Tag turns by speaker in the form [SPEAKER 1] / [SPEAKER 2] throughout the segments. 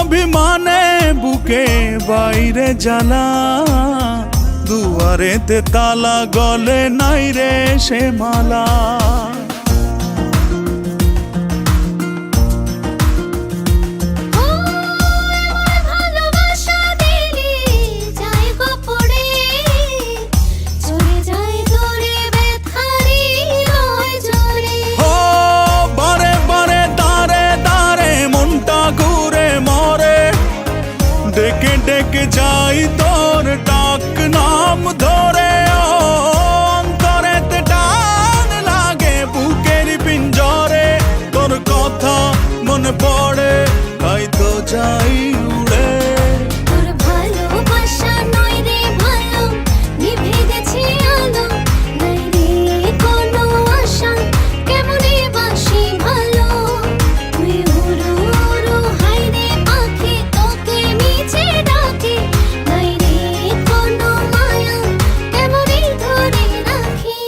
[SPEAKER 1] অভিমানে বুকে বাইরে জ্বালা, দুয়ারেতে তালা গলে নাই রে সে মালা। ডেকে ডেকে যাই তোর ডাক নাম ধরে, অন্তরেতে টান লাগে বুকের পিঞ্জরে। তোর কথা মনে পড়ে তাই তো যাই উড়ে।
[SPEAKER 2] তোর ভালোবাসা নয় রে ভালো, নিভে গেছে আলো, নাই রে কোনো আশা, কেমনে বাসি ভালো। তুই উড়ো উড়ো হাই রে পাখি, তোকে নিচে ডাকে, নাই রে কোনো মায়া, কেমনে ধরে রাখি।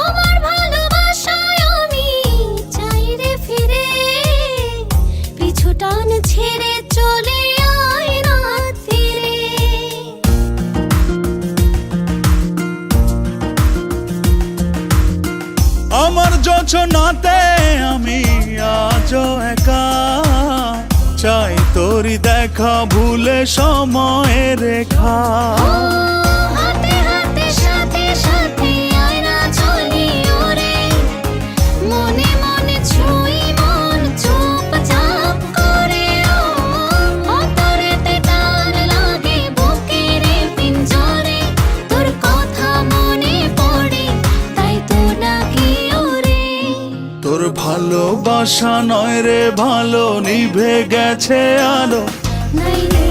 [SPEAKER 2] আমার ভালোবাসায় আমি চাই রে ফিরে, পিছু টান ছেড়ে চলে আয় রাত ফিরে।
[SPEAKER 1] আমার যোছনাতে আমি আজও একা, চাই তোরি দেখা ভুলে সময়ের রেখা।
[SPEAKER 2] হাতে হাতে সাথে সাথে আয় না চলি ওরে, মনে মনে ছুঁই মন চুপচাপ করে। অন্তরেতে টান লাগে বুকের পিঞ্জরে, তোর কথা মনে পড়ে তাই তো ডাকি ওরে।
[SPEAKER 1] তোর ভালোবাসা নয় রে ভালো, নিভে গেছে আলো,
[SPEAKER 2] নাই রে